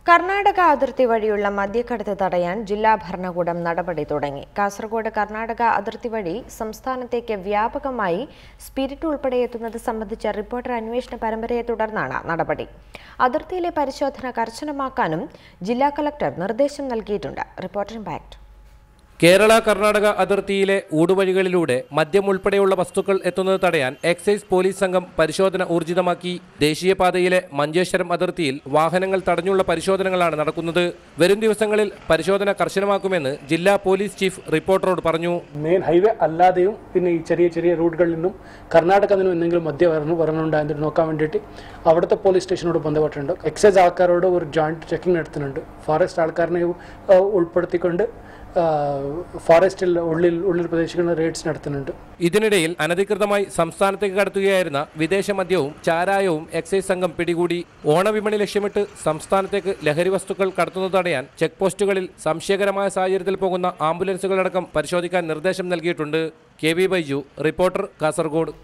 കർണാടക അതിർത്തി വഴിയുള്ള മദ്യക്കടത്ത് തടയാൻ ജില്ലാ ഭരണകൂടം നടപടി തുടങ്ങി. കാസർഗോഡ് കർണാടക അതിർത്തി വഴി സംസ്ഥാനത്തേക്ക് വ്യാപകമായി സ്പിരിറ്റ് ഉൾപ്പെടെ എത്തുന്നത് സംബന്ധിച്ച റിപ്പോർട്ടർ അന്വേഷണ പരമ്പരയെ തുടർന്നാണ് നടപടി. അതിർത്തിയിലെ പരിശോധന കർശനമാക്കാനും ജില്ലാ കളക്ടർ നിർദ്ദേശം നൽകിയിട്ടുണ്ട്. Reporter impact. കേരള കർണാടക അതിർത്തിയിലെ ഊടുവഴികളിലൂടെ മദ്യം ഉൾപ്പെടെയുള്ള വസ്തുക്കൾ എത്തുന്നത് തടയാൻ എക്സൈസ് പോലീസ് സംഘം പരിശോധന ഊർജിതമാക്കി. ദേശീയപാതയിലെ മഞ്ചേശ്വരം അതിർത്തിയിൽ വാഹനങ്ങൾ തടഞ്ഞുള്ള പരിശോധനകളാണ് നടക്കുന്നത്. വരും ദിവസങ്ങളിൽ പരിശോധന കർശനമാക്കുമെന്ന് ജില്ലാ പോലീസ് ചീഫ് റിപ്പോർട്ടറോട് പറഞ്ഞു. മെയിൻ ഹൈവേ അല്ലാതെയും പിന്നെ ഈ ചെറിയ റൂട്ടുകളിൽ നിന്നും കർണാടകയിൽ നിന്നും എന്തെങ്കിലും മദ്യം വരണുണ്ടായെന്ന് നോക്കാൻ വേണ്ടിയിട്ട് അവിടുത്തെ പോലീസ് സ്റ്റേഷനോട് ബന്ധപ്പെട്ടിട്ടുണ്ട്. എക്സൈസ് ആൾക്കാരോട് ഒരു ജോയിന്റ് ചെക്കിംഗ് നടത്തുന്നുണ്ട്. ഫോറസ്റ്റ് ആൾക്കാരനെ ഉൾപ്പെടുത്തിക്കൊണ്ട് ഫോറസ്റ്റിൽ ഉള്ളിൽ പ്രദേശങ്ങളിൽ റെയ്ഡ്സ് നടത്തുന്നുണ്ട്. ഇതിനിടയിൽ അനധികൃതമായി സംസ്ഥാനത്തേക്ക് കടത്തുകയായിരുന്ന വിദേശ മദ്യവും ചാരായവും എക്സൈസ് സംഘം പിടികൂടി. ഓണവിപണി ലക്ഷ്യമിട്ട് സംസ്ഥാനത്തേക്ക് ലഹരി വസ്തുക്കൾ കടത്തുന്നത് തടയാൻ ചെക്ക് പോസ്റ്റുകളിൽ സംശയകരമായ സാഹചര്യത്തിൽ പോകുന്ന ആംബുലൻസുകളടക്കം പരിശോധിക്കാൻ നിർദ്ദേശം നൽകിയിട്ടുണ്ട്. K B Baiju, reporter, Kasaragod.